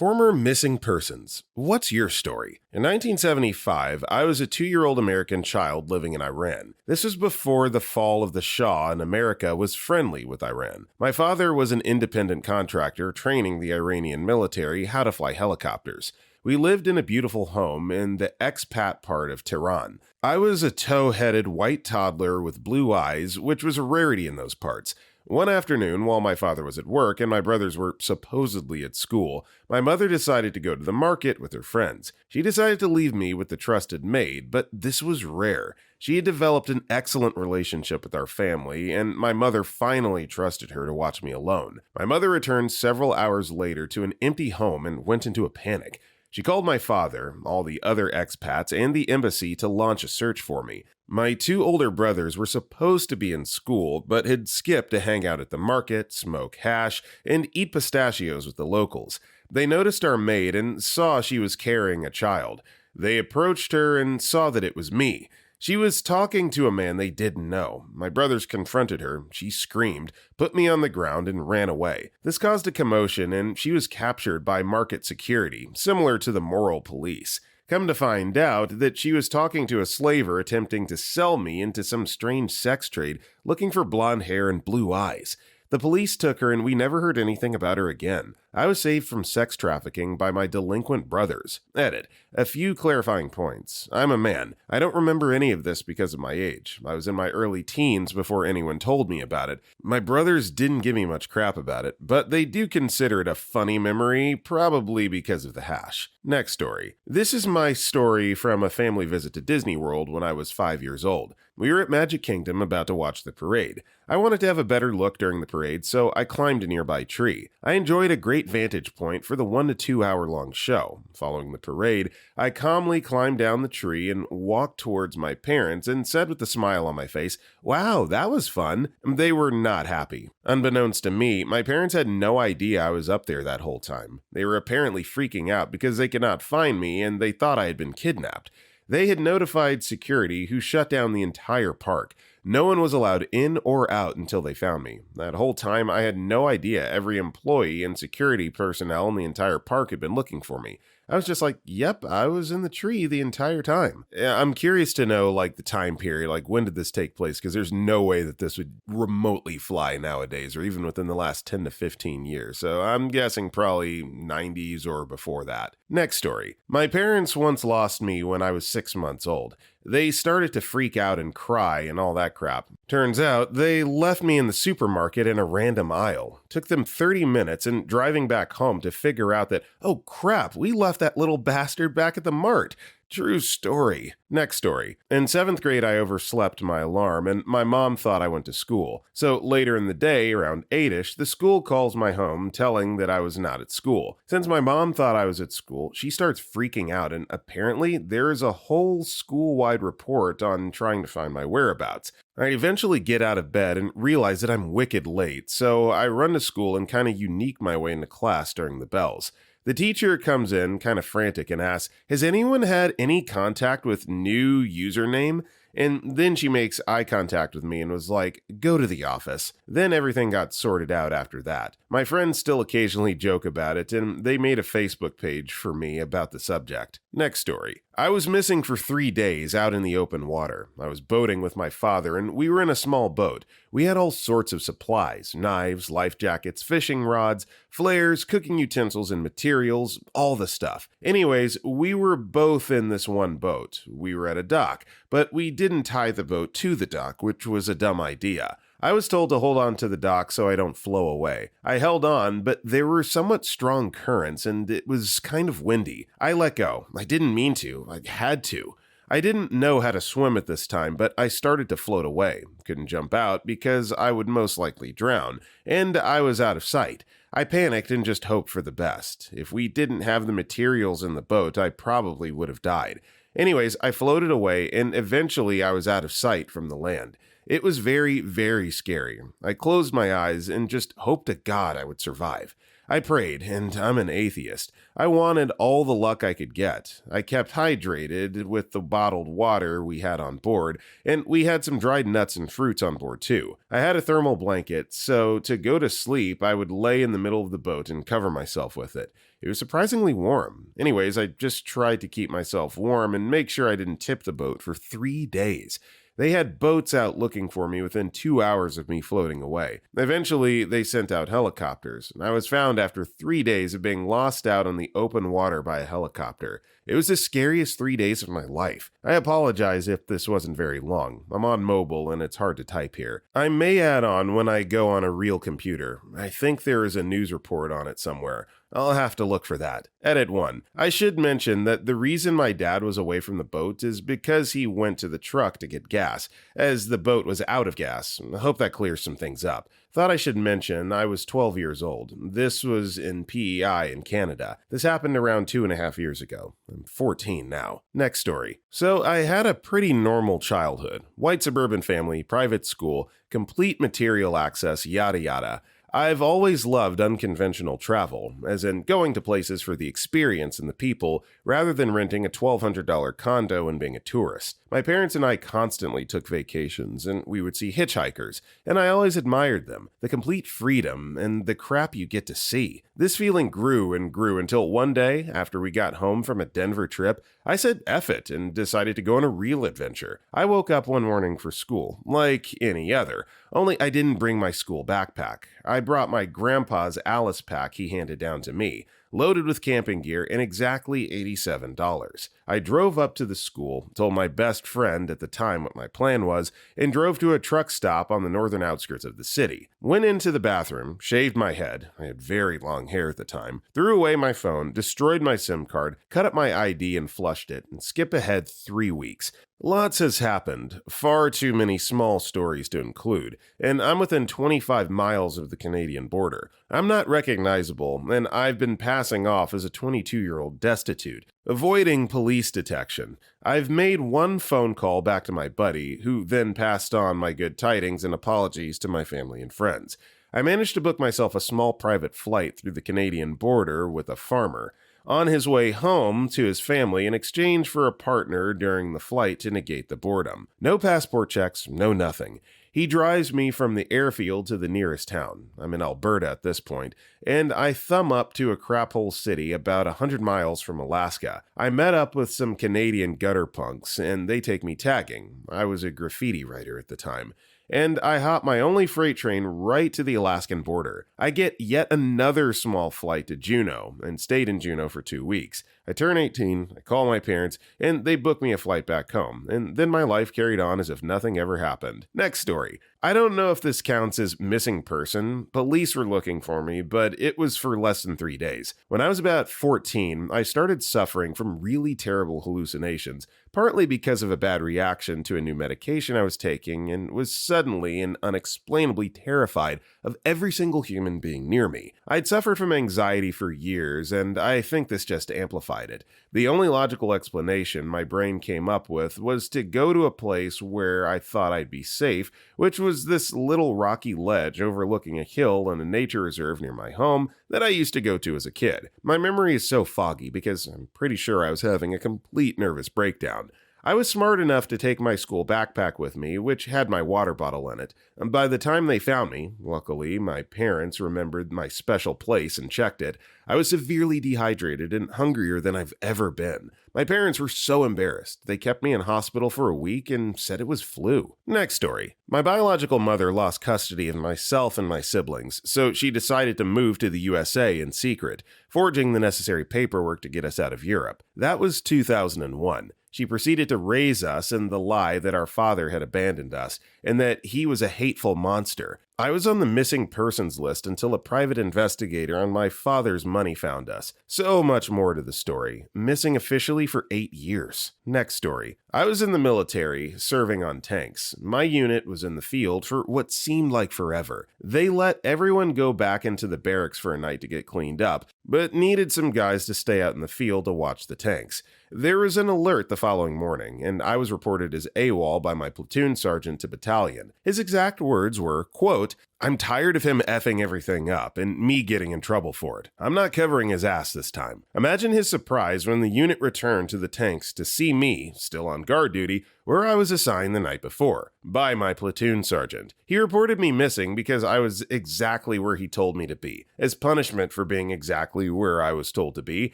Former missing persons. What's your story? In 1975, I was a 2-year-old American child living in Iran. This was before the fall of the Shah and America was friendly with Iran. My father was an independent contractor training the Iranian military how to fly helicopters. We lived in a beautiful home in the expat part of Tehran. I was a tow-headed white toddler with blue eyes, which was a rarity in those parts. One afternoon, while my father was at work and my brothers were supposedly at school, my mother decided to go to the market with her friends. She decided to leave me with the trusted maid, but this was rare. She had developed an excellent relationship with our family, and my mother finally trusted her to watch me alone. My mother returned several hours later to an empty home and went into a panic. She called my father, all the other expats, and the embassy to launch a search for me. My 2 older brothers were supposed to be in school, but had skipped to hang out at the market, smoke hash, and eat pistachios with the locals. They noticed our maid and saw she was carrying a child. They approached her and saw that it was me. She was talking to a man they didn't know. My brothers confronted her. She screamed, put me on the ground, and ran away. This caused a commotion, and she was captured by market security, similar to the moral police. Come to find out that she was talking to a slaver attempting to sell me into some strange sex trade, looking for blonde hair and blue eyes. The police took her and we never heard anything about her again. I was saved from sex trafficking by my delinquent brothers. Edit. A few clarifying points. I'm a man. I don't remember any of this because of my age. I was in my early teens before anyone told me about it. My brothers didn't give me much crap about it, but they do consider it a funny memory, probably because of the hash. Next story. This is my story from a family visit to Disney World when I was 5 years old. We were at Magic Kingdom about to watch the parade. I wanted to have a better look during the parade, so I climbed a nearby tree. I enjoyed a great vantage point for the 1 to 2 hour long show. Following the parade, I calmly climbed down the tree and walked towards my parents and said with a smile on my face, "Wow, that was fun." They were not happy. Unbeknownst to me, my parents had no idea I was up there that whole time. They were apparently freaking out because they could not find me and they thought I had been kidnapped. They had notified security, who shut down the entire park. No one was allowed in or out until they found me. That whole time, I had no idea every employee and security personnel in the entire park had been looking for me. I was just like, yep, I was in the tree the entire time. I'm curious to know, the time period, when did this take place? Because there's no way that this would remotely fly nowadays, or even within the last 10 to 15 years. So I'm guessing probably 90s or before that. Next story. My parents once lost me when I was 6 months old. They started to freak out and cry and all that crap. Turns out, they left me in the supermarket in a random aisle. Took them 30 minutes and driving back home to figure out that, oh crap, we left that little bastard back at the mart. True story. Next story. In 7th grade, I overslept my alarm, and my mom thought I went to school. So later in the day, around 8ish, the school calls my home, telling that I was not at school. Since my mom thought I was at school, she starts freaking out, and apparently there is a whole school-wide report on trying to find my whereabouts. I eventually get out of bed and realize that I'm wicked late, so I run to school and kind of unique my way into class during the bells. The teacher comes in, kind of frantic, and asks, "Has anyone had any contact with new username?" And then she makes eye contact with me and was like, "Go to the office." Then everything got sorted out after that. My friends still occasionally joke about it, and they made a Facebook page for me about the subject. Next story. I was missing for 3 days out in the open water. I was boating with my father, and we were in a small boat. We had all sorts of supplies: knives, life jackets, fishing rods, flares, cooking utensils and materials, all the stuff. Anyways, we were both in this one boat. We were at a dock, but we didn't tie the boat to the dock, which was a dumb idea. I was told to hold on to the dock so I don't flow away. I held on, but there were somewhat strong currents and it was kind of windy. I let go. I didn't mean to. I had to. I didn't know how to swim at this time, but I started to float away. Couldn't jump out because I would most likely drown, and I was out of sight. I panicked and just hoped for the best. If we didn't have the materials in the boat, I probably would have died. Anyways, I floated away, and eventually I was out of sight from the land. It was very, very scary. I closed my eyes and just hoped to God I would survive. I prayed, and I'm an atheist. I wanted all the luck I could get. I kept hydrated with the bottled water we had on board, and we had some dried nuts and fruits on board too. I had a thermal blanket, so to go to sleep, I would lay in the middle of the boat and cover myself with it. It was surprisingly warm. Anyways, I just tried to keep myself warm and make sure I didn't tip the boat for 3 days. They had boats out looking for me within 2 hours of me floating away. Eventually, they sent out helicopters, and I was found after 3 days of being lost out on the open water by a helicopter. It was the scariest 3 days of my life. I apologize if this wasn't very long. I'm on mobile and it's hard to type here. I may add on when I go on a real computer. I think there is a news report on it somewhere. I'll have to look for that. Edit 1. I should mention that the reason my dad was away from the boat is because he went to the truck to get gas, as the boat was out of gas. I hope that clears some things up. Thought I should mention I was 12 years old. This was in PEI in Canada. This happened around 2.5 years ago. I'm 14 now. Next story. So I had a pretty normal childhood. White suburban family, private school, complete material access, yada yada. I've always loved unconventional travel, as in going to places for the experience and the people, rather than renting a $1,200 condo and being a tourist. My parents and I constantly took vacations, and we would see hitchhikers, and I always admired them, the complete freedom and the crap you get to see. This feeling grew and grew until one day, after we got home from a Denver trip, I said F it and decided to go on a real adventure. I woke up one morning for school, like any other, only I didn't bring my school backpack. I brought my grandpa's Alice pack he handed down to me, loaded with camping gear and exactly $87. I drove up to the school, told my best friend at the time what my plan was, and drove to a truck stop on the northern outskirts of the city. Went into the bathroom, shaved my head, I had very long hair at the time, threw away my phone, destroyed my SIM card, cut up my ID and flushed it, and skip ahead 3 weeks. Lots has happened, far too many small stories to include, and I'm within 25 miles of the Canadian border. I'm not recognizable, and I've been passing off as a 22-year-old destitute, avoiding police detection. I've made one phone call back to my buddy, who then passed on my good tidings and apologies to my family and friends. I managed to book myself a small private flight through the Canadian border with a farmer, on his way home to his family in exchange for a partner during the flight to negate the boredom. No passport checks, no nothing. He drives me from the airfield to the nearest town. I'm in Alberta at this point, and I thumb up to a craphole city about 100 miles from Alaska. I met up with some Canadian gutter punks, and they take me tagging. I was a graffiti writer at the time. And I hop my only freight train right to the Alaskan border. I get yet another small flight to Juneau, and stayed in Juneau for 2 weeks. I turn 18, I call my parents, and they book me a flight back home, and then my life carried on as if nothing ever happened. Next story. I don't know if this counts as missing person. Police were looking for me, but it was for less than 3 days. When I was about 14, I started suffering from really terrible hallucinations, partly because of a bad reaction to a new medication I was taking, and was suddenly and unexplainably terrified of every single human being near me. I'd suffered from anxiety for years, and I think this just amplified it. The only logical explanation my brain came up with was to go to a place where I thought I'd be safe, which was this little rocky ledge overlooking a hill and a nature reserve near my home that I used to go to as a kid. My memory is so foggy because I'm pretty sure I was having a complete nervous breakdown. I was smart enough to take my school backpack with me, which had my water bottle in it. And by the time they found me, luckily, my parents remembered my special place and checked it. I was severely dehydrated and hungrier than I've ever been. My parents were so embarrassed. They kept me in hospital for a week and said it was flu. Next story. My biological mother lost custody of myself and my siblings, so she decided to move to the USA in secret, forging the necessary paperwork to get us out of Europe. That was 2001. She proceeded to raise us in the lie that our father had abandoned us, and that he was a hateful monster. I was on the missing persons list until a private investigator on my father's money found us. So much more to the story. Missing officially for 8 years. Next story. I was in the military, serving on tanks. My unit was in the field for what seemed like forever. They let everyone go back into the barracks for a night to get cleaned up, but needed some guys to stay out in the field to watch the tanks. There was an alert the following morning, and I was reported as AWOL by my platoon sergeant to battalion. His exact words were, quote, I'm tired of him effing everything up and me getting in trouble for it. I'm not covering his ass this time. Imagine his surprise when the unit returned to the tanks to see me, still on guard duty, where I was assigned the night before, by my platoon sergeant. He reported me missing because I was exactly where he told me to be. As punishment for being exactly where I was told to be,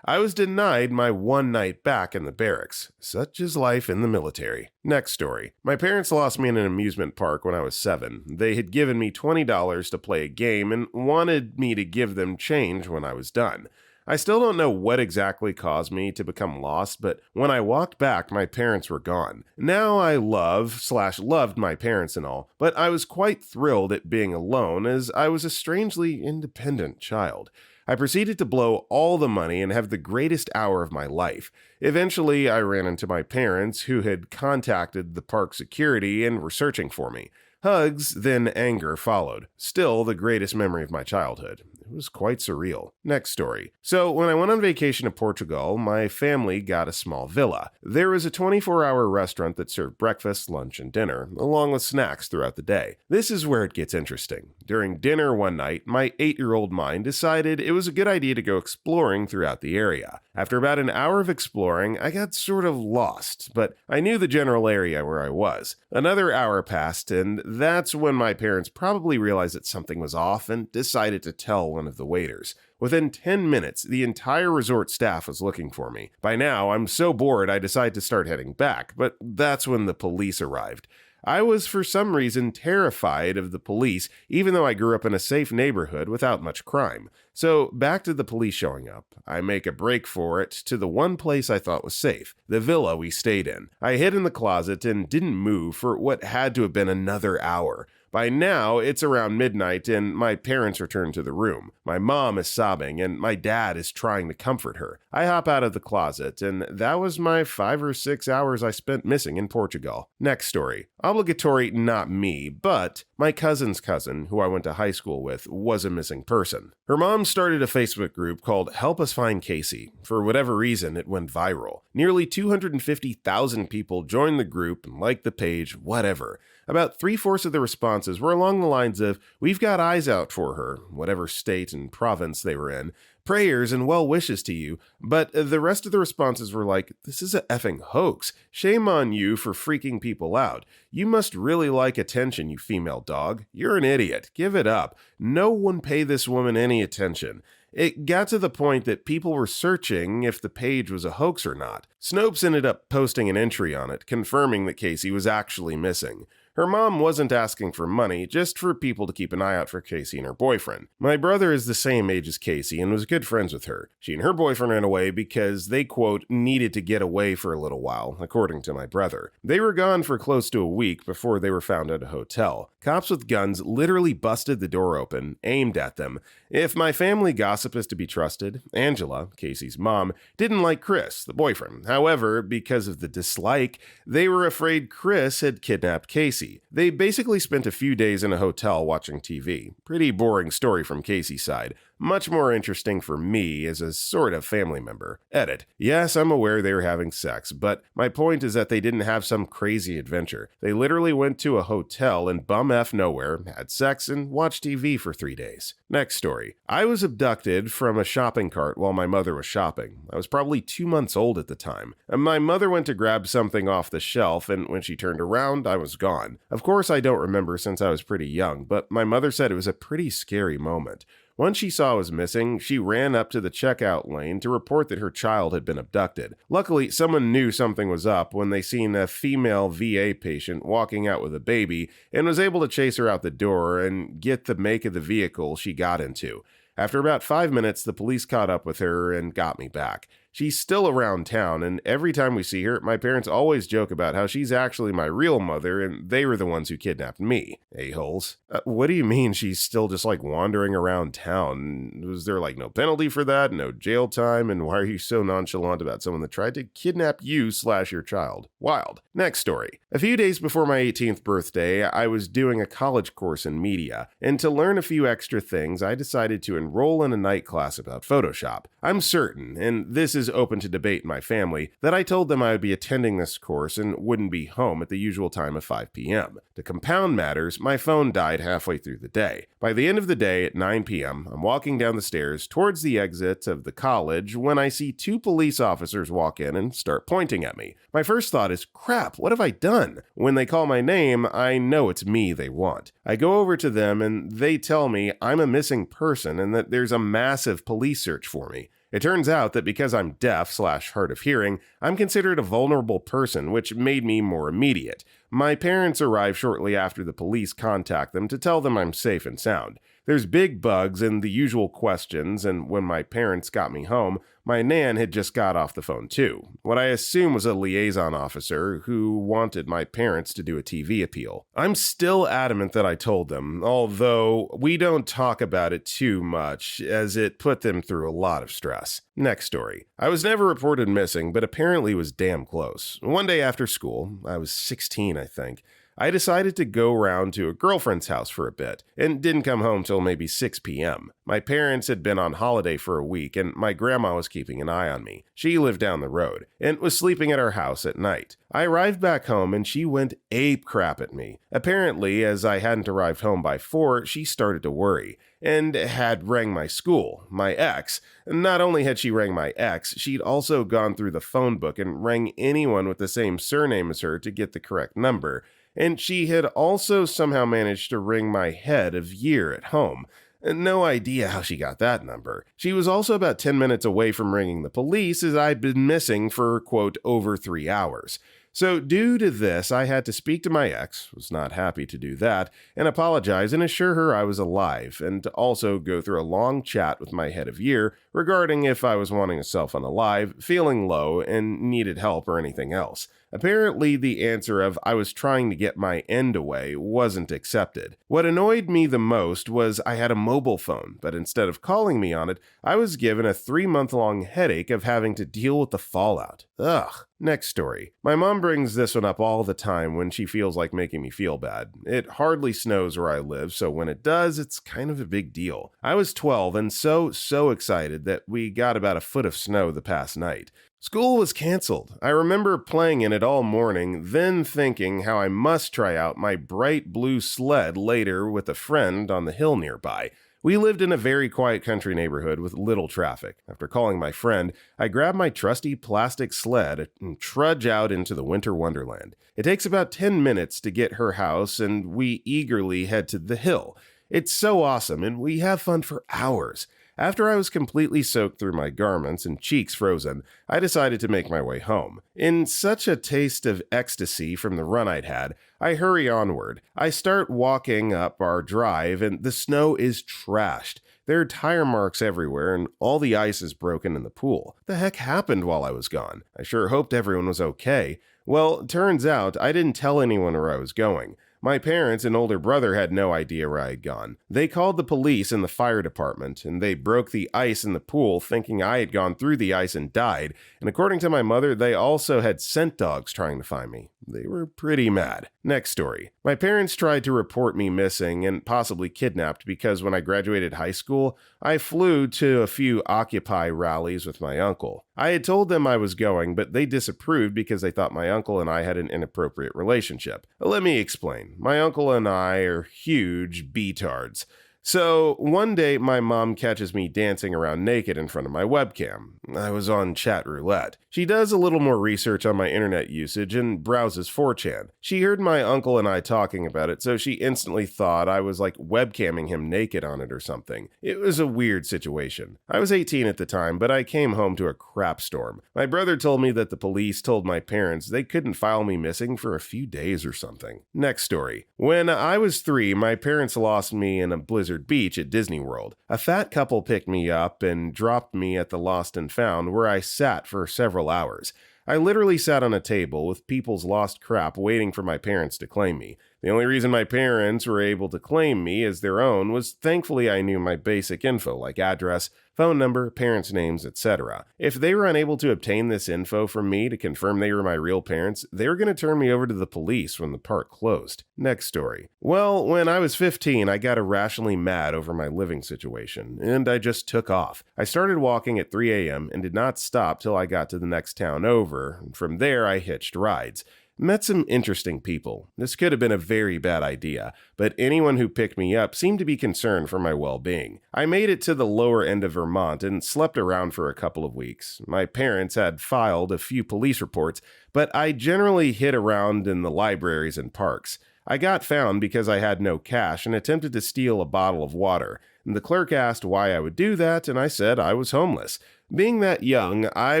I was denied my one night back in the barracks. Such is life in the military. Next story. My parents lost me in an amusement park when I was 7. They had given me $20 to play a game and wanted me to give them change when I was done. I still don't know what exactly caused me to become lost, but when I walked back, my parents were gone. Now I loved my parents and all, but I was quite thrilled at being alone as I was a strangely independent child. I proceeded to blow all the money and have the greatest hour of my life. Eventually, I ran into my parents, who had contacted the park security and were searching for me. Hugs, then anger followed. Still the greatest memory of my childhood. It was quite surreal. Next story. So, when I went on vacation to Portugal, my family got a small villa. There was a 24-hour restaurant that served breakfast, lunch, and dinner, along with snacks throughout the day. This is where it gets interesting. During dinner one night, my 8-year-old mind decided it was a good idea to go exploring throughout the area. After about an hour of exploring, I got sort of lost, but I knew the general area where I was. Another hour passed, and that's when my parents probably realized that something was off and decided to tell one of the waiters. Within 10 minutes, the entire resort staff was looking for me. By now, I'm so bored I decide to start heading back, but that's when the police arrived. I was for some reason terrified of the police, even though I grew up in a safe neighborhood without much crime. So back to the police showing up. I make a break for it to the one place I thought was safe, the villa we stayed in. I hid in the closet and didn't move for what had to have been another hour. By now, it's around midnight and my parents return to the room. My mom is sobbing and my dad is trying to comfort her. I hop out of the closet and that was my 5 or 6 hours I spent missing in Portugal. Next story. Obligatory not me, but my cousin's cousin, who I went to high school with, was a missing person. Her mom started a Facebook group called Help Us Find Casey. For whatever reason, it went viral. Nearly 250,000 people joined the group and liked the page, whatever. About 3/4 of the responses were along the lines of, "We've got eyes out for her," whatever state and province they were in, "prayers and well wishes to you," but the rest of the responses were like, "This is a effing hoax. Shame on you for freaking people out. You must really like attention, you female dog. You're an idiot. Give it up. No one pay this woman any attention." It got to the point that people were searching if the page was a hoax or not. Snopes ended up posting an entry on it, confirming that Casey was actually missing. Her mom wasn't asking for money, just for people to keep an eye out for Casey and her boyfriend. My brother is the same age as Casey and was good friends with her. She and her boyfriend ran away because they, quote, needed to get away for a little while, according to my brother. They were gone for close to a week before they were found at a hotel. Cops with guns literally busted the door open, aimed at them. If my family gossip is to be trusted, Angela, Casey's mom, didn't like Chris, the boyfriend. However, because of the dislike, they were afraid Chris had kidnapped Casey. They basically spent a few days in a hotel watching TV. Pretty boring story from Casey's side. Much more interesting for me as a sort of family member. Edit. Yes, I'm aware they were having sex, but my point is that they didn't have some crazy adventure. They literally went to a hotel in bum F nowhere, had sex, and watched TV for 3 days. Next story. I was abducted from a shopping cart while my mother was shopping. I was probably 2 months old at the time. My mother went to grab something off the shelf, and when she turned around, I was gone. Of course, I don't remember since I was pretty young, but my mother said it was a pretty scary moment. Once she saw I was missing, she ran up to the checkout lane to report that her child had been abducted. Luckily, someone knew something was up when they seen a female VA patient walking out with a baby and was able to chase her out the door and get the make of the vehicle she got into. After about 5 minutes, the police caught up with her and got me back. She's still around town, and every time we see her, my parents always joke about how she's actually my real mother, and they were the ones who kidnapped me. A-holes. What do you mean she's still just wandering around town? Was there no penalty for that, no jail time, and why are you so nonchalant about someone that tried to kidnap you/your child? Wild. Next story. A few days before my 18th birthday, I was doing a college course in media, and to learn a few extra things, I decided to enroll in a night class about Photoshop. I'm certain, and this is open to debate in my family, that I told them I would be attending this course and wouldn't be home at the usual time of 5 p.m. To compound matters, my phone died halfway through the day. By the end of the day at 9 p.m., I'm walking down the stairs towards the exit of the college when I see two police officers walk in and start pointing at me. My first thought is, crap, what have I done? When they call my name, I know it's me they want. I go over to them and they tell me I'm a missing person and that there's a massive police search for me. It turns out that because I'm deaf/hard of hearing, I'm considered a vulnerable person, which made me more immediate. My parents arrive shortly after the police contact them to tell them I'm safe and sound. There's big bugs and the usual questions, and when my parents got me home, my nan had just got off the phone too. What I assume was a liaison officer who wanted my parents to do a TV appeal. I'm still adamant that I told them, although we don't talk about it too much, as it put them through a lot of stress. Next story. I was never reported missing, but apparently was damn close. One day after school, I was 16, I think, I decided to go round to a girlfriend's house for a bit, and didn't come home till maybe 6 p.m. My parents had been on holiday for a week, and my grandma was keeping an eye on me. She lived down the road, and was sleeping at our house at night. I arrived back home, and she went ape crap at me. Apparently, as I hadn't arrived home by 4, she started to worry, and had rang my school, my ex. Not only had she rang my ex, she'd also gone through the phone book and rang anyone with the same surname as her to get the correct number. And she had also somehow managed to ring my head of year at home. No idea how she got that number. She was also about 10 minutes away from ringing the police, as I'd been missing for, quote, over 3 hours. So due to this, I had to speak to my ex, was not happy to do that, and apologize and assure her I was alive, and to also go through a long chat with my head of year regarding if I was wanting a cell phone alive, feeling low, and needed help or anything else. Apparently, the answer of I was trying to get my end away wasn't accepted. What annoyed me the most was I had a mobile phone, but instead of calling me on it, I was given a 3-month-long headache of having to deal with the fallout. Ugh. Next story. My mom brings this one up all the time when she feels like making me feel bad. It hardly snows where I live, so when it does, it's kind of a big deal. I was 12 and so excited that we got about a foot of snow the past night. School was canceled. I remember playing in it all morning, then thinking how I must try out my bright blue sled later with a friend on the hill nearby. We lived in a very quiet country neighborhood with little traffic. After calling my friend, I grabbed my trusty plastic sled and trudge out into the winter wonderland. It takes about 10 minutes to get her house, and we eagerly head to the hill. It's so awesome, and we have fun for hours. After I was completely soaked through my garments and cheeks frozen, I decided to make my way home. In such a taste of ecstasy from the run I'd had, I hurry onward. I start walking up our drive, and the snow is trashed. There are tire marks everywhere, and all the ice is broken in the pool. What the heck happened while I was gone? I sure hoped everyone was okay. Well, turns out I didn't tell anyone where I was going. My parents and older brother had no idea where I had gone. They called the police and the fire department, and they broke the ice in the pool thinking I had gone through the ice and died, and according to my mother, they also had scent dogs trying to find me. They were pretty mad. Next story. My parents tried to report me missing and possibly kidnapped because when I graduated high school, I flew to a few Occupy rallies with my uncle. I had told them I was going, but they disapproved because they thought my uncle and I had an inappropriate relationship. Let me explain. My uncle and I are huge betards. So, one day, my mom catches me dancing around naked in front of my webcam. I was on chat roulette. She does a little more research on my internet usage and browses 4chan. She heard my uncle and I talking about it, so she instantly thought I was like webcamming him naked on it or something. It was a weird situation. I was 18 at the time, but I came home to a crap storm. My brother told me that the police told my parents they couldn't file me missing for a few days or something. Next story. When I was 3, my parents lost me in a blizzard Beach at Disney World. A fat couple picked me up and dropped me at the Lost and Found, where I sat for several hours. I literally sat on a table with people's lost crap waiting for my parents to claim me. The only reason my parents were able to claim me as their own was thankfully I knew my basic info like address, phone number, parents' names, etc. If they were unable to obtain this info from me to confirm they were my real parents, they were going to turn me over to the police when the park closed. Next story. Well, when I was 15, I got irrationally mad over my living situation, and I just took off. I started walking at 3 a.m. and did not stop till I got to the next town over. From there, I hitched rides. Met some interesting people. This could have been a very bad idea, but anyone who picked me up seemed to be concerned for my well-being. I made it to the lower end of Vermont and slept around for a couple of weeks. My parents had filed a few police reports, but I generally hid around in the libraries and parks. I got found because I had no cash and attempted to steal a bottle of water. The clerk asked why I would do that, and I said I was homeless. Being that young, I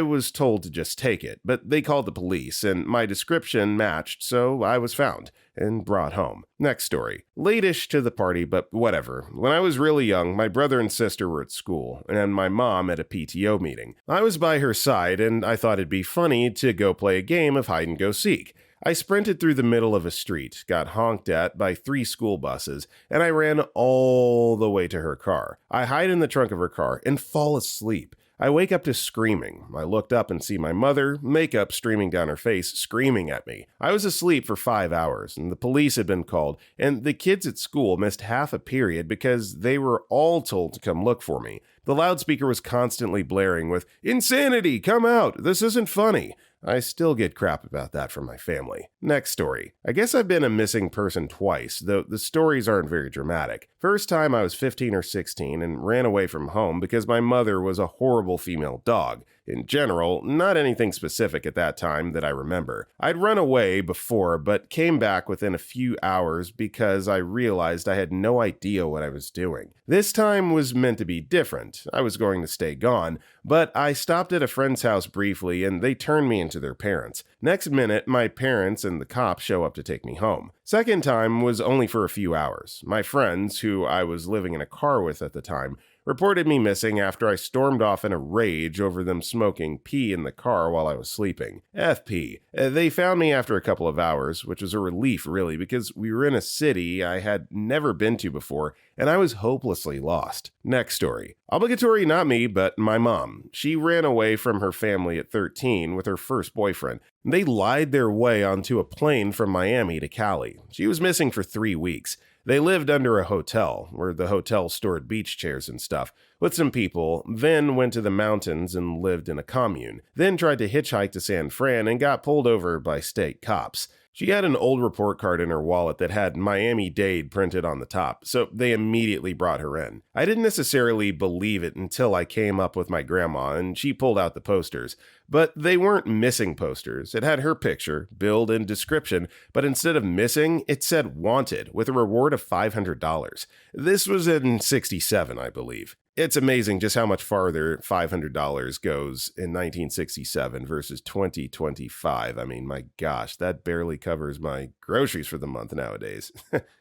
was told to just take it, but they called the police, and my description matched, so I was found and brought home. Next story. Late-ish to the party, but whatever. When I was really young, my brother and sister were at school, and my mom at a PTO meeting. I was by her side, and I thought it'd be funny to go play a game of hide-and-go-seek. I sprinted through the middle of a street, got honked at by 3 school buses, and I ran all the way to her car. I hide in the trunk of her car and fall asleep. I wake up to screaming. I looked up and see my mother, makeup streaming down her face, screaming at me. I was asleep for 5 hours, and the police had been called, and the kids at school missed half a period because they were all told to come look for me. The loudspeaker was constantly blaring with, "Insanity, come out, this isn't funny." I still get crap about that from my family. Next story. I guess I've been a missing person twice, though the stories aren't very dramatic. First time I was 15 or 16 and ran away from home because my mother was a horrible female dog. In general, not anything specific at that time that I remember. I'd run away before, but came back within a few hours because I realized I had no idea what I was doing. This time was meant to be different. I was going to stay gone, but I stopped at a friend's house briefly and they turned me into their parents. Next minute, my parents and the cops show up to take me home. Second time was only for a few hours. My friends, who I was living in a car with at the time, reported me missing after I stormed off in a rage over them smoking pee in the car while I was sleeping. FP. They found me after a couple of hours, which was a relief really because we were in a city I had never been to before and I was hopelessly lost. Next story. Obligatory not me, but my mom. She ran away from her family at 13 with her first boyfriend. They lied their way onto a plane from Miami to Cali. She was missing for 3 weeks. They lived under a hotel, where the hotel stored beach chairs and stuff, with some people, then went to the mountains and lived in a commune, then tried to hitchhike to San Fran and got pulled over by state cops. She had an old report card in her wallet that had Miami-Dade printed on the top, so they immediately brought her in. I didn't necessarily believe it until I came up with my grandma and she pulled out the posters. But they weren't missing posters. It had her picture, build, and description, but instead of missing, it said wanted, with a reward of $500. This was in '67, I believe. It's amazing just how much farther $500 goes in 1967 versus 2025. I mean, my gosh, that barely covers my groceries for the month nowadays.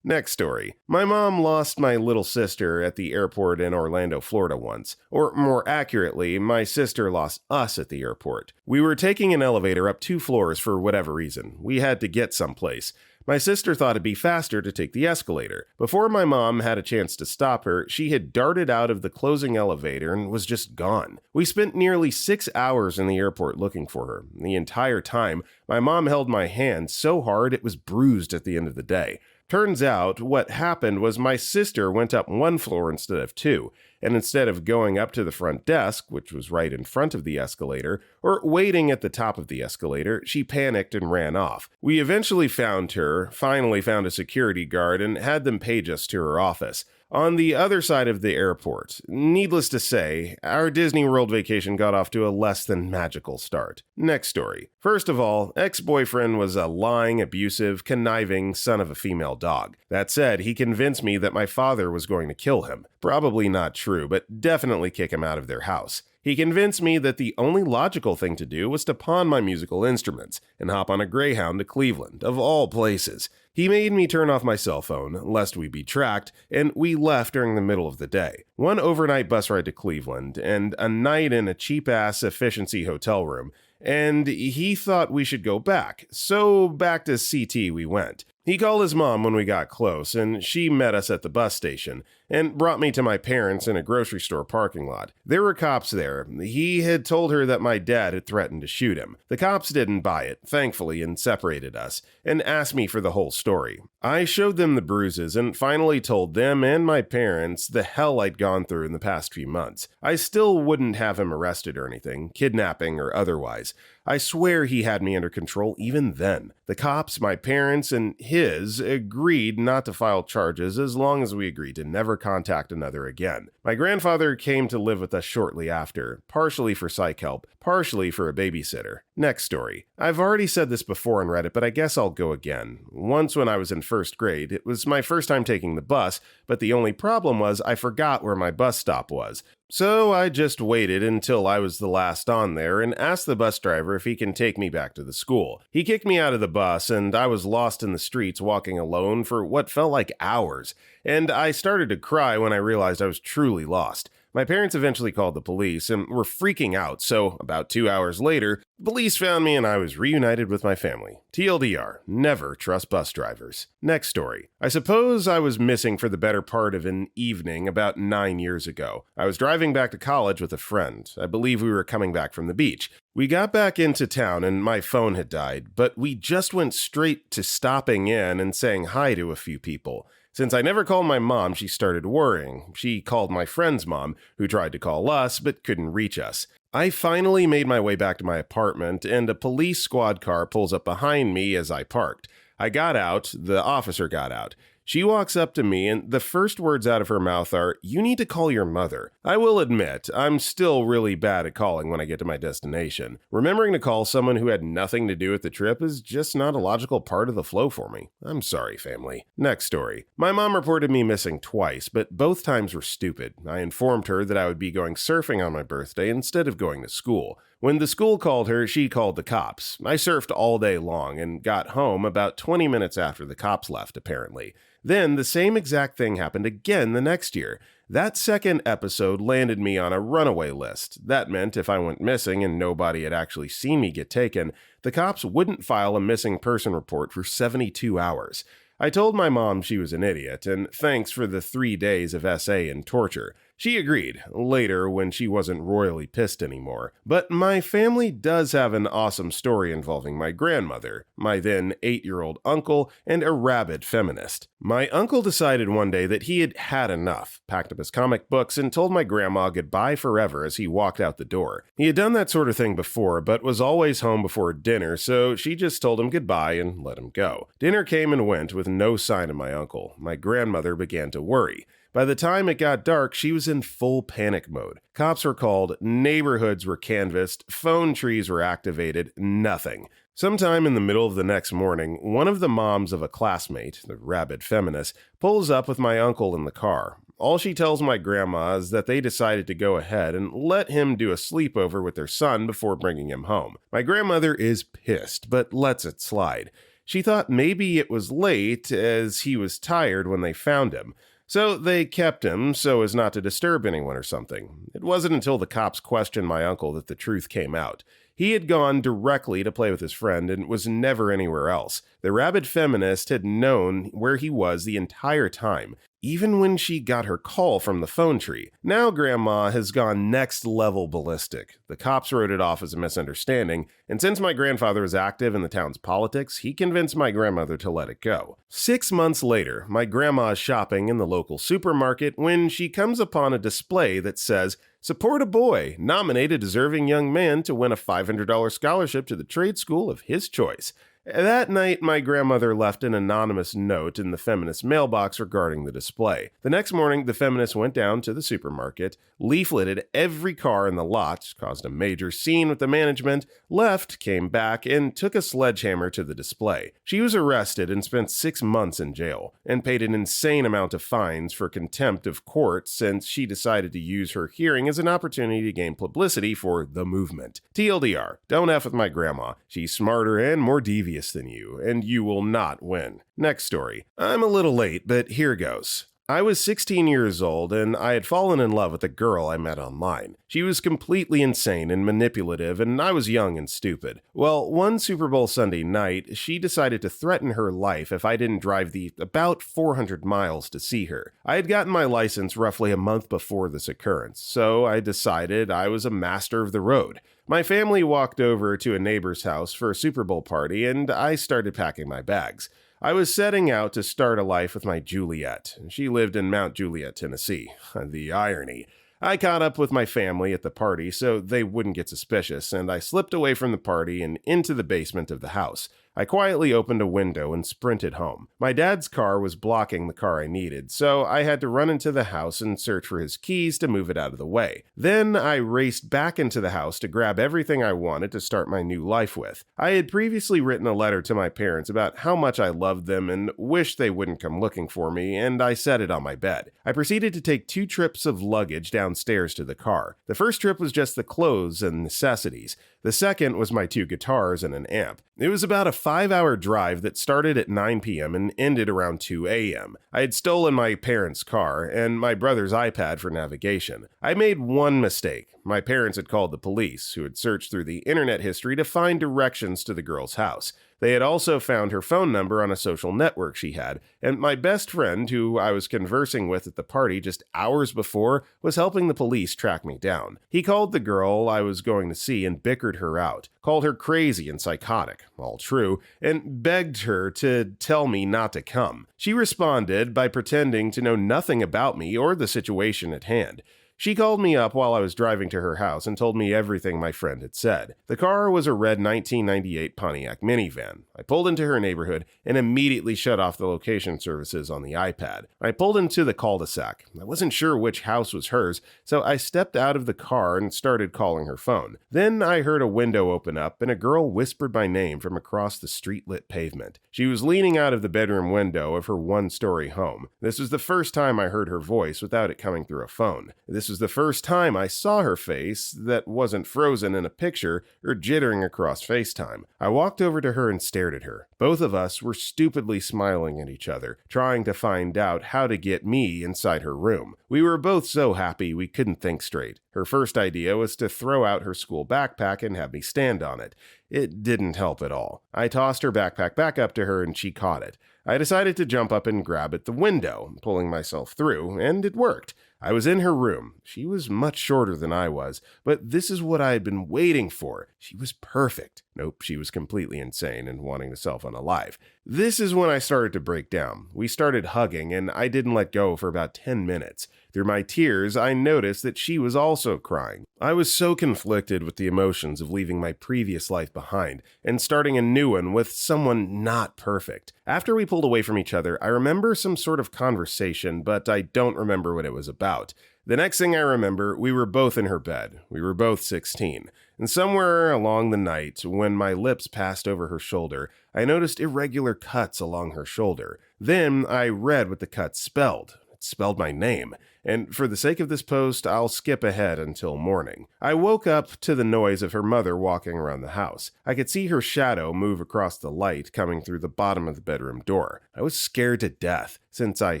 Next story. My mom lost my little sister at the airport in Orlando, Florida once. Or more accurately, my sister lost us at the airport. We were taking an elevator up 2 floors for whatever reason. We had to get someplace. My sister thought it'd be faster to take the escalator. Before my mom had a chance to stop her, she had darted out of the closing elevator and was just gone. We spent nearly 6 hours in the airport looking for her. The entire time, my mom held my hand so hard it was bruised at the end of the day. Turns out, what happened was my sister went up 1 floor instead of 2, and instead of going up to the front desk, which was right in front of the escalator, or waiting at the top of the escalator, she panicked and ran off. We eventually found her, finally found a security guard, and had them page us to her office. On the other side of the airport, needless to say, our Disney World vacation got off to a less than magical start. Next story. First of all, ex-boyfriend was a lying, abusive, conniving son of a female dog. That said, he convinced me that my father was going to kill him. Probably not true, but definitely kick him out of their house. He convinced me that the only logical thing to do was to pawn my musical instruments and hop on a Greyhound to Cleveland, of all places. He made me turn off my cell phone, lest we be tracked, and we left during the middle of the day. 1 overnight bus ride to Cleveland, and a night in a cheap-ass efficiency hotel room, and he thought we should go back, so back to CT we went. He called his mom when we got close, and she met us at the bus station and brought me to my parents in a grocery store parking lot. There were cops there. He had told her that my dad had threatened to shoot him. The cops didn't buy it, thankfully, and separated us, and asked me for the whole story. I showed them the bruises and finally told them and my parents the hell I'd gone through in the past few months. I still wouldn't have him arrested or anything, kidnapping or otherwise. I swear he had me under control even then. The cops, my parents, and his agreed not to file charges as long as we agreed to never contact another again. My grandfather came to live with us shortly after, partially for psych help, partially for a babysitter. Next story. I've already said this before on Reddit, but I guess I'll go again. Once when I was in first grade, it was my first time taking the bus, but the only problem was I forgot where my bus stop was. So I just waited until I was the last on there and asked the bus driver if he can take me back to the school. He kicked me out of the bus and I was lost in the streets walking alone for what felt like hours. And I started to cry when I realized I was truly lost. My parents eventually called the police and were freaking out, so about 2 hours later, the police found me and I was reunited with my family. TLDR, never trust bus drivers. Next story. I suppose I was missing for the better part of an evening about 9 years ago. I was driving back to college with a friend. I believe we were coming back from the beach. We got back into town and my phone had died, but we just went straight to stopping in and saying hi to a few people. Since I never called my mom, she started worrying. She called my friend's mom, who tried to call us but couldn't reach us. I finally made my way back to my apartment, and a police squad car pulls up behind me as I parked. I got out, the officer got out. She walks up to me, and the first words out of her mouth are, "You need to call your mother." I will admit, I'm still really bad at calling when I get to my destination. Remembering to call someone who had nothing to do with the trip is just not a logical part of the flow for me. I'm sorry, family. Next story. My mom reported me missing twice, but both times were stupid. I informed her that I would be going surfing on my birthday instead of going to school. When the school called her, she called the cops. I surfed all day long and got home about 20 minutes after the cops left, apparently. Then the same exact thing happened again the next year. That second episode landed me on a runaway list. That meant if I went missing and nobody had actually seen me get taken, the cops wouldn't file a missing person report for 72 hours. I told my mom she was an idiot, and thanks for the 3 days of SA and torture. She agreed, later when she wasn't royally pissed anymore. But my family does have an awesome story involving my grandmother, my then 8-year-old uncle, and a rabid feminist. My uncle decided one day that he had had enough, packed up his comic books, and told my grandma goodbye forever as he walked out the door. He had done that sort of thing before, but was always home before dinner, so she just told him goodbye and let him go. Dinner came and went with no sign of my uncle. My grandmother began to worry. By the time it got dark, she was in full panic mode. Cops were called, neighborhoods were canvassed, phone trees were activated, nothing. Sometime in the middle of the next morning, one of the moms of a classmate, the rabid feminist, pulls up with my uncle in the car. All she tells my grandma is that they decided to go ahead and let him do a sleepover with their son before bringing him home. My grandmother is pissed, but lets it slide. She thought maybe it was late as he was tired when they found him. So they kept him so as not to disturb anyone or something. It wasn't until the cops questioned my uncle that the truth came out. He had gone directly to play with his friend and was never anywhere else. The rabid feminist had known where he was the entire time, even when she got her call from the phone tree. Now Grandma has gone next level ballistic. The cops wrote it off as a misunderstanding, and since my grandfather is active in the town's politics, he convinced my grandmother to let it go. 6 months later, my grandma is shopping in the local supermarket when she comes upon a display that says, "Support a boy, nominate a deserving young man to win a $500 scholarship to the trade school of his choice." That night, my grandmother left an anonymous note in the feminist mailbox regarding the display. The next morning, the feminist went down to the supermarket, leafleted every car in the lot, caused a major scene with the management, left, came back, and took a sledgehammer to the display. She was arrested and spent 6 months in jail, and paid an insane amount of fines for contempt of court since she decided to use her hearing as an opportunity to gain publicity for the movement. TLDR, don't F with my grandma. She's smarter and more devious than you, and you will not win. Next story. I'm a little late, but here goes. I was 16 years old and I had fallen in love with a girl I met online. She was completely insane and manipulative, and I was young and stupid. Well, one Super Bowl Sunday night, she decided to threaten her life if I didn't drive the about 400 miles to see her. I had gotten my license roughly a month before this occurrence, so I decided I was a master of the road. My family walked over to a neighbor's house for a Super Bowl party, and I started packing my bags. I was setting out to start a life with my Juliet. She lived in Mount Juliet, Tennessee. The irony. I caught up with my family at the party so they wouldn't get suspicious, and I slipped away from the party and into the basement of the house. I quietly opened a window and sprinted home. My dad's car was blocking the car I needed, so I had to run into the house and search for his keys to move it out of the way. Then I raced back into the house to grab everything I wanted to start my new life with. I had previously written a letter to my parents about how much I loved them and wished they wouldn't come looking for me, and I set it on my bed. I proceeded to take 2 trips of luggage downstairs to the car. The first trip was just the clothes and necessities. The second was my 2 guitars and an amp. It was about a 5-hour drive that started at 9 p.m. and ended around 2 a.m. I had stolen my parents' car and my brother's iPad for navigation. I made one mistake. My parents had called the police, who had searched through the internet history to find directions to the girl's house. They had also found her phone number on a social network she had, and my best friend, who I was conversing with at the party just hours before, was helping the police track me down. He called the girl I was going to see and bickered her out, called her crazy and psychotic, all true, and begged her to tell me not to come. She responded by pretending to know nothing about me or the situation at hand. She called me up while I was driving to her house and told me everything my friend had said. The car was a red 1998 Pontiac minivan. I pulled into her neighborhood and immediately shut off the location services on the iPad. I pulled into the cul-de-sac. I wasn't sure which house was hers, so I stepped out of the car and started calling her phone. Then I heard a window open up and a girl whispered my name from across the street-lit pavement. She was leaning out of the bedroom window of her one-story home. This was the first time I heard her voice without it coming through a phone. This was the first time I saw her face that wasn't frozen in a picture or jittering across FaceTime. I walked over to her and stared at her. Both of us were stupidly smiling at each other, trying to find out how to get me inside her room. We were both so happy we couldn't think straight. Her first idea was to throw out her school backpack and have me stand on it. It didn't help at all. I tossed her backpack back up to her and she caught it. I decided to jump up and grab at the window, pulling myself through, and it worked. I was in her room. She was much shorter than I was, but this is what I had been waiting for. She was perfect. Nope, she was completely insane and wanting to self-unalive. This is when I started to break down. We started hugging, and I didn't let go for about 10 minutes. Through my tears, I noticed that she was also crying. I was so conflicted with the emotions of leaving my previous life behind and starting a new one with someone not perfect. After we pulled away from each other, I remember some sort of conversation, but I don't remember what it was about. The next thing I remember, we were both in her bed. We were both 16. And somewhere along the night, when my lips passed over her shoulder, I noticed irregular cuts along her shoulder. Then I read what the cuts spelled. It spelled my name. And for the sake of this post, I'll skip ahead until morning. I woke up to the noise of her mother walking around the house. I could see her shadow move across the light coming through the bottom of the bedroom door. I was scared to death. Since I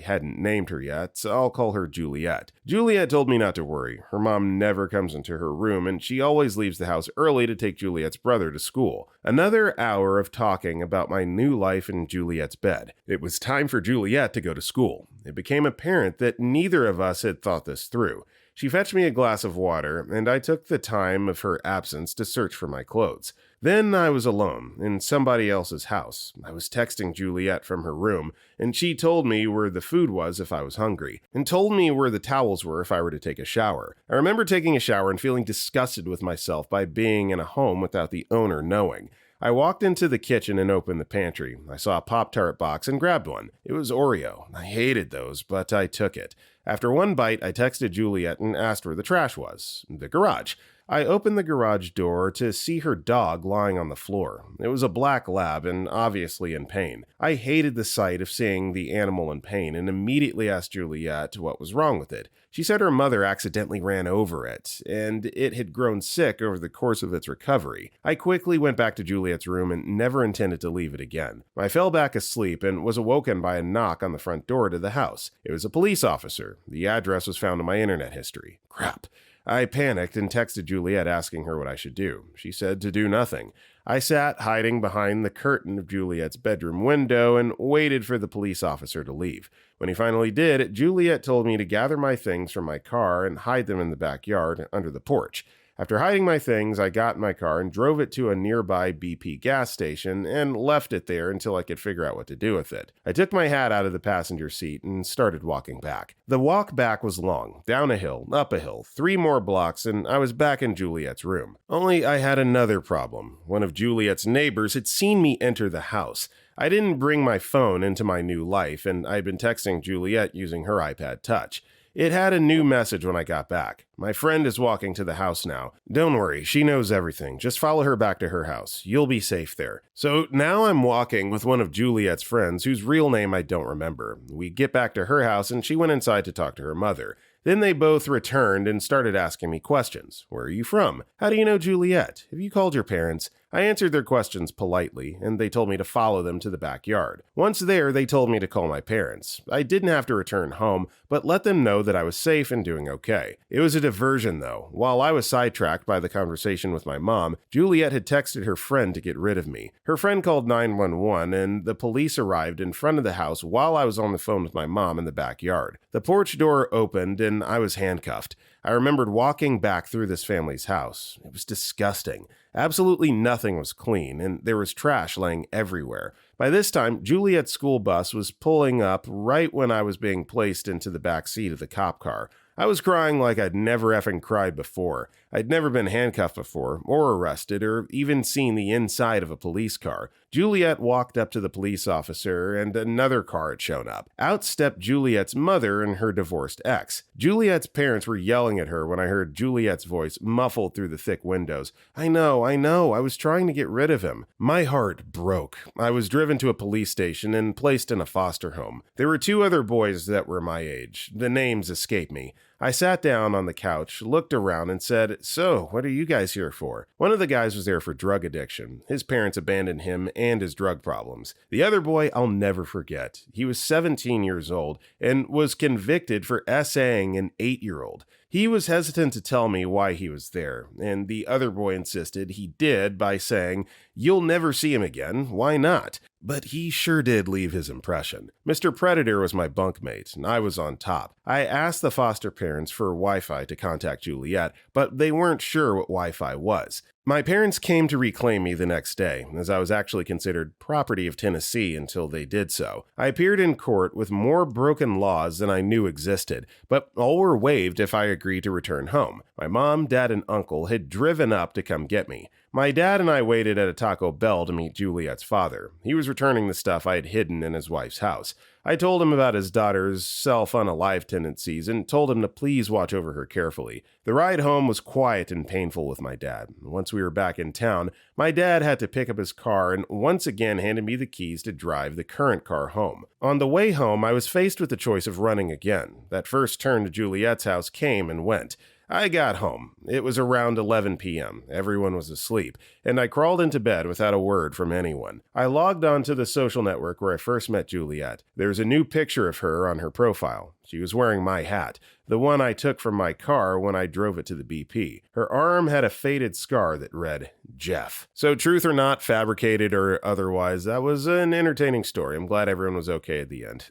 hadn't named her yet, so I'll call her Juliet. Juliet told me not to worry. Her mom never comes into her room, and she always leaves the house early to take Juliet's brother to school. Another hour of talking about my new life in Juliet's bed. It was time for Juliet to go to school. It became apparent that neither of us had thought this through. She fetched me a glass of water, and I took the time of her absence to search for my clothes. Then I was alone, in somebody else's house. I was texting Juliet from her room, and she told me where the food was if I was hungry, and told me where the towels were if I were to take a shower. I remember taking a shower and feeling disgusted with myself by being in a home without the owner knowing. I walked into the kitchen and opened the pantry. I saw a Pop-Tart box and grabbed one. It was Oreo. I hated those, but I took it. After one bite, I texted Juliet and asked where the trash was. The garage. I opened the garage door to see her dog lying on the floor. It was a black lab and obviously in pain. I hated the sight of seeing the animal in pain and immediately asked Juliet what was wrong with it. She said her mother accidentally ran over it, and it had grown sick over the course of its recovery. I quickly went back to Juliet's room and never intended to leave it again. I fell back asleep and was awoken by a knock on the front door to the house. It was a police officer. The address was found in my internet history. Crap. I panicked and texted Juliet asking her what I should do. She said to do nothing. I sat hiding behind the curtain of Juliet's bedroom window and waited for the police officer to leave. When he finally did, Juliet told me to gather my things from my car and hide them in the backyard under the porch. After hiding my things, I got in my car and drove it to a nearby BP gas station and left it there until I could figure out what to do with it. I took my hat out of the passenger seat and started walking back. The walk back was long, down a hill, up a hill, 3 more blocks, and I was back in Juliet's room. Only I had another problem. One of Juliet's neighbors had seen me enter the house. I didn't bring my phone into my new life, and I'd been texting Juliet using her iPad Touch. It had a new message when I got back. My friend is walking to the house now. Don't worry, she knows everything. Just follow her back to her house. You'll be safe there. So now I'm walking with one of Juliet's friends, whose real name I don't remember. We get back to her house and she went inside to talk to her mother. Then they both returned and started asking me questions. Where are you from? How do you know Juliet? Have you called your parents? I answered their questions politely, and they told me to follow them to the backyard. Once there, they told me to call my parents. I didn't have to return home, but let them know that I was safe and doing okay. It was a diversion, though. While I was sidetracked by the conversation with my mom, Juliet had texted her friend to get rid of me. Her friend called 911, and the police arrived in front of the house while I was on the phone with my mom in the backyard. The porch door opened, and I was handcuffed. I remembered walking back through this family's house. It was disgusting. Absolutely nothing was clean, and there was trash laying everywhere. By this time, Juliet's school bus was pulling up right when I was being placed into the back seat of the cop car. I was crying like I'd never effing cried before. I'd never been handcuffed before, or arrested, or even seen the inside of a police car. Juliet walked up to the police officer, and another car had shown up. Out stepped Juliet's mother and her divorced ex. Juliet's parents were yelling at her when I heard Juliet's voice muffled through the thick windows. I know, I was trying to get rid of him. My heart broke. I was driven to a police station and placed in a foster home. There were 2 other boys that were my age. The names escape me. I sat down on the couch, looked around, and said, "So, what are you guys here for?" One of the guys was there for drug addiction. His parents abandoned him and his drug problems. The other boy I'll never forget. He was 17 years old and was convicted for SAing an 8-year-old. He was hesitant to tell me why he was there, and the other boy insisted he did by saying, "You'll never see him again, why not?" But he sure did leave his impression. Mr. Predator was my bunkmate, and I was on top. I asked the foster parents for Wi-Fi to contact Juliet, but they weren't sure what Wi-Fi was. My parents came to reclaim me the next day, as I was actually considered property of Tennessee until they did so. I appeared in court with more broken laws than I knew existed, but all were waived if I agreed to return home. My mom, dad, and uncle had driven up to come get me. My dad and I waited at a Taco Bell to meet Juliet's father. He was returning the stuff I had hidden in his wife's house. I told him about his daughter's self-unalive tendencies and told him to please watch over her carefully. The ride home was quiet and painful with my dad. Once we were back in town, my dad had to pick up his car and once again handed me the keys to drive the current car home. On the way home, I was faced with the choice of running again. That first turn to Juliet's house came and went. I got home. It was around 11 p.m. Everyone was asleep, and I crawled into bed without a word from anyone. I logged on to the social network where I first met Juliet. There's a new picture of her on her profile. She was wearing my hat, the one I took from my car when I drove it to the BP. Her arm had a faded scar that read, Jeff. So truth or not, fabricated or otherwise, that was an entertaining story. I'm glad everyone was okay at the end.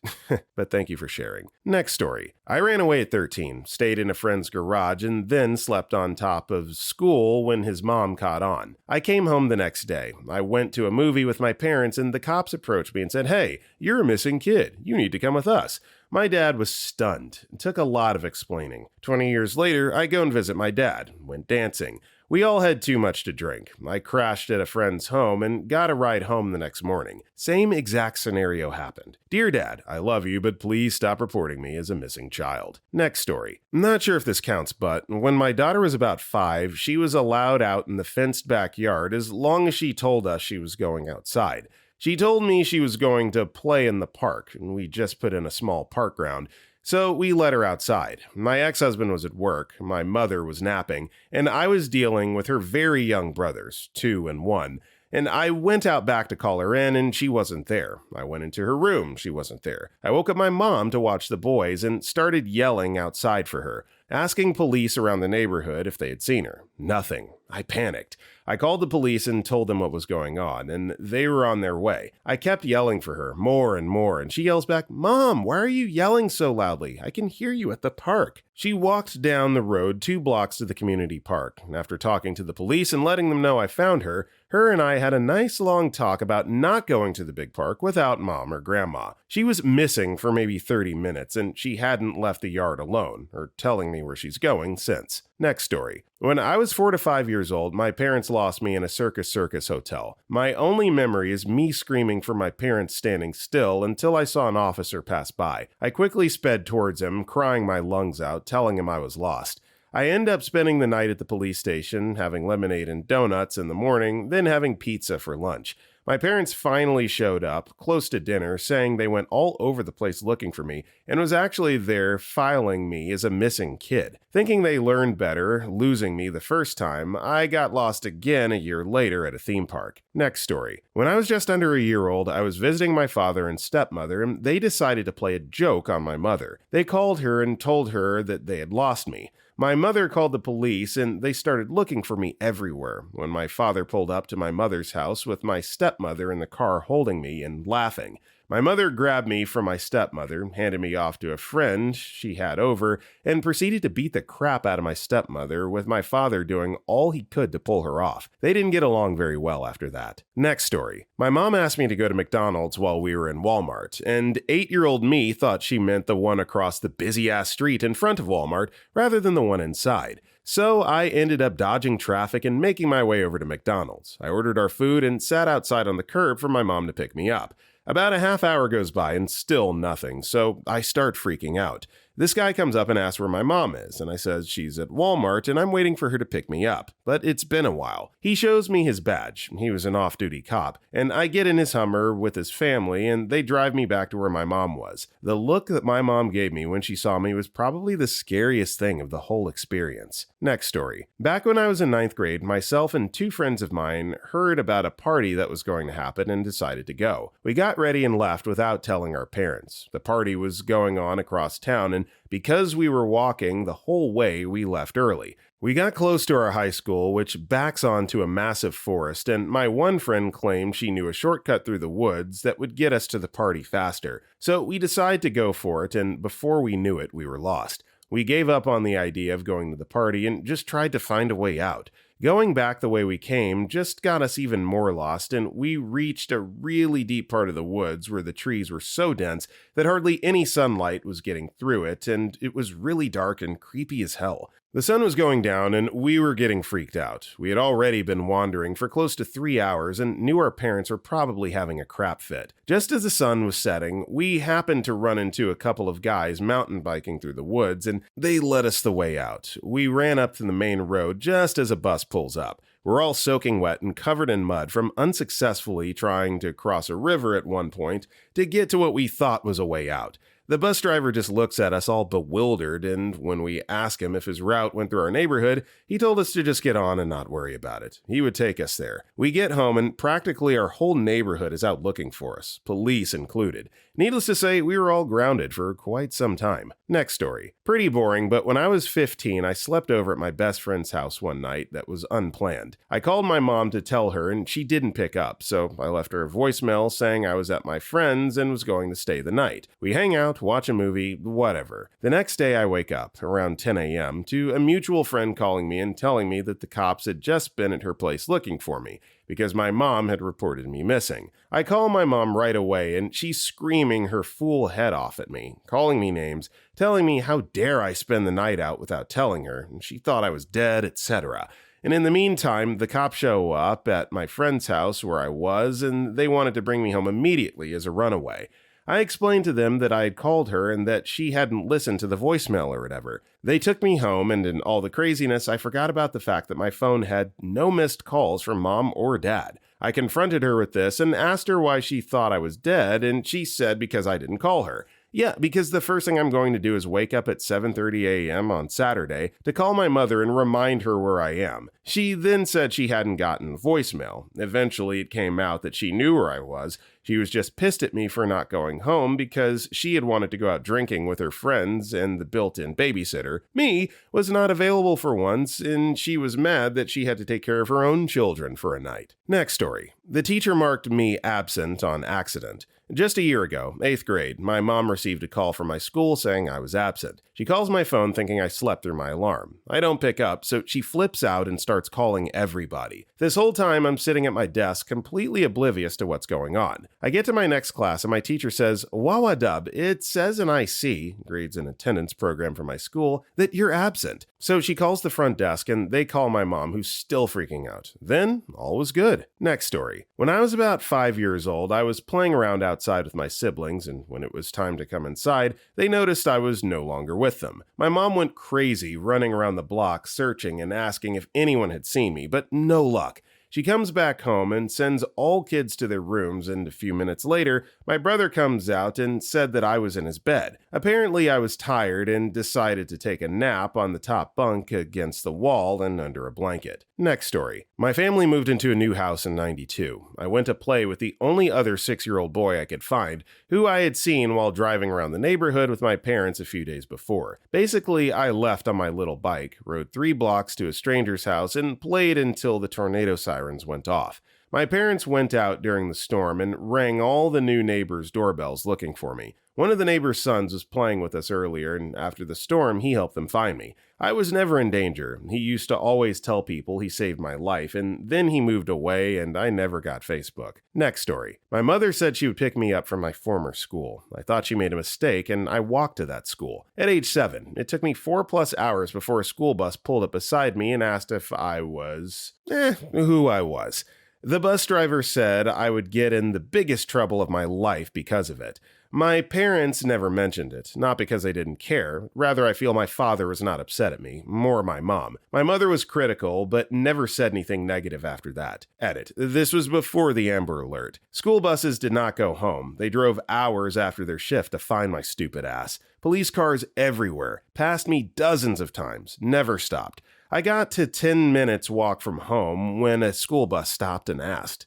But thank you for sharing. Next story. I ran away at 13, stayed in a friend's garage, and then slept on top of school when his mom caught on. I came home the next day. I went to a movie with my parents, and the cops approached me and said, "Hey, you're a missing kid. You need to come with us." My dad was stunned. It took a lot of explaining. 20 years later, I go and visit my dad. Went dancing. We all had too much to drink. I crashed at a friend's home and got a ride home the next morning. Same exact scenario happened. Dear Dad, I love you, but please stop reporting me as a missing child. Next story. I'm not sure if this counts, but when my daughter was about 5, she was allowed out in the fenced backyard as long as she told us she was going outside. She told me she was going to play in the park, and we just put in a small park ground. So we let her outside. My ex-husband was at work, my mother was napping, and I was dealing with her very young brothers, 2 and 1. And I went out back to call her in, and she wasn't there. I went into her room, she wasn't there. I woke up my mom to watch the boys and started yelling outside for her, asking police around the neighborhood if they had seen her. Nothing. I panicked. I called the police and told them what was going on, and they were on their way. I kept yelling for her, more and more, and she yells back, "Mom, why are you yelling so loudly? I can hear you at the park." She walked down the road 2 blocks to the community park. After talking to the police and letting them know I found her and I had a nice long talk about not going to the big park without Mom or Grandma. She was missing for maybe 30 minutes, and she hadn't left the yard alone, or telling me where she's going since. Next story. When I was 4 to 5 years old, my parents lost me in a Circus hotel. My only memory is me screaming for my parents standing still until I saw an officer pass by. I quickly sped towards him, crying my lungs out, telling him I was lost. I end up spending the night at the police station, having lemonade and donuts in the morning, then having pizza for lunch. My parents finally showed up, close to dinner, saying they went all over the place looking for me, and was actually there filing me as a missing kid. Thinking they learned better, losing me the first time, I got lost again a year later at a theme park. Next story. When I was just under a year old, I was visiting my father and stepmother, and they decided to play a joke on my mother. They called her and told her that they had lost me. My mother called the police, and they started looking for me everywhere. When my father pulled up to my mother's house with my stepmother in the car holding me and laughing. My mother grabbed me from my stepmother, handed me off to a friend she had over, and proceeded to beat the crap out of my stepmother, with my father doing all he could to pull her off. They didn't get along very well after that. Next story. My mom asked me to go to McDonald's while we were in Walmart, and 8-year-old me thought she meant the one across the busy-ass street in front of Walmart rather than the one inside. So I ended up dodging traffic and making my way over to McDonald's. I ordered our food and sat outside on the curb for my mom to pick me up. About a half hour goes by and still nothing, so I start freaking out. This guy comes up and asks where my mom is, and I says she's at Walmart and I'm waiting for her to pick me up. But it's been a while. He shows me his badge. He was an off-duty cop, and I get in his Hummer with his family and they drive me back to where my mom was. The look that my mom gave me when she saw me was probably the scariest thing of the whole experience. Next story. Back when I was in 9th grade, myself and 2 friends of mine heard about a party that was going to happen and decided to go. We got ready and left without telling our parents. The party was going on across town, and because we were walking the whole way, we left early. We got close to our high school, which backs onto a massive forest, and my one friend claimed she knew a shortcut through the woods that would get us to the party faster. So we decided to go for it, and before we knew it, we were lost. We gave up on the idea of going to the party and just tried to find a way out. Going back the way we came just got us even more lost, and we reached a really deep part of the woods where the trees were so dense that hardly any sunlight was getting through it, and it was really dark and creepy as hell. The sun was going down, and we were getting freaked out. We had already been wandering for close to 3 hours and knew our parents were probably having a crap fit. Just as the sun was setting, we happened to run into a couple of guys mountain biking through the woods, and they led us the way out. We ran up to the main road just as a bus pulls up. We're all soaking wet and covered in mud from unsuccessfully trying to cross a river at one point to get to what we thought was a way out. The bus driver just looks at us all bewildered, and when we ask him if his route went through our neighborhood, he told us to just get on and not worry about it. He would take us there. We get home, and practically our whole neighborhood is out looking for us, police included. Needless to say, we were all grounded for quite some time. Next story. Pretty boring, but when I was 15, I slept over at my best friend's house one night that was unplanned. I called my mom to tell her, and she didn't pick up, so I left her a voicemail saying I was at my friend's and was going to stay the night. We hang out, watch a movie, whatever. The next day I wake up, around 10 a.m., to a mutual friend calling me and telling me that the cops had just been at her place looking for me, because my mom had reported me missing. I call my mom right away, and she's screaming her fool head off at me, calling me names, telling me how dare I spend the night out without telling her, and she thought I was dead, etc. And in the meantime, the cops show up at my friend's house where I was, and they wanted to bring me home immediately as a runaway. I explained to them that I had called her and that she hadn't listened to the voicemail or whatever. They took me home, and in all the craziness, I forgot about the fact that my phone had no missed calls from mom or dad. I confronted her with this and asked her why she thought I was dead, and she said because I didn't call her. Yeah, because the first thing I'm going to do is wake up at 7:30 a.m. on Saturday to call my mother and remind her where I am. She then said she hadn't gotten voicemail. Eventually, it came out that she knew where I was. She was just pissed at me for not going home because she had wanted to go out drinking with her friends and the built-in babysitter. Me was not available for once, and she was mad that she had to take care of her own children for a night. Next story. The teacher marked me absent on accident. Just a year ago, 8th grade, my mom received a call from my school saying I was absent. She calls my phone thinking I slept through my alarm. I don't pick up, so she flips out and starts calling everybody. This whole time, I'm sitting at my desk, completely oblivious to what's going on. I get to my next class, and my teacher says, "Wawadub, it says in IC, grades and attendance program for my school, that you're absent." So she calls the front desk, and they call my mom, who's still freaking out. Then, all was good. Next story. When I was about 5 years old, I was playing around outside with my siblings, and when it was time to come inside, they noticed I was no longer with them. My mom went crazy, running around the block, searching and asking if anyone had seen me, but no luck. She comes back home and sends all kids to their rooms, and a few minutes later, my brother comes out and said that I was in his bed. Apparently, I was tired and decided to take a nap on the top bunk against the wall and under a blanket. Next story. My family moved into a new house in '92. I went to play with the only other 6-year-old boy I could find, who I had seen while driving around the neighborhood with my parents a few days before. Basically, I left on my little bike, rode 3 blocks to a stranger's house, and played until the tornado sirens went off. My parents went out during the storm and rang all the new neighbors' doorbells looking for me. One of the neighbor's sons was playing with us earlier, and after the storm, he helped them find me. I was never in danger. He used to always tell people he saved my life, and then he moved away, and I never got Facebook. Next story. My mother said she would pick me up from my former school. I thought she made a mistake, and I walked to that school. At age 7, it took me 4+ hours before a school bus pulled up beside me and asked if I was... who I was. The bus driver said I would get in the biggest trouble of my life because of it. My parents never mentioned it, not because they didn't care. Rather, I feel my father was not upset at me, more my mom. My mother was critical, but never said anything negative after that. Edit. This was before the Amber Alert. School buses did not go home. They drove hours after their shift to find my stupid ass. Police cars everywhere. Passed me dozens of times. Never stopped. I got to 10 minutes walk from home when a school bus stopped and asked,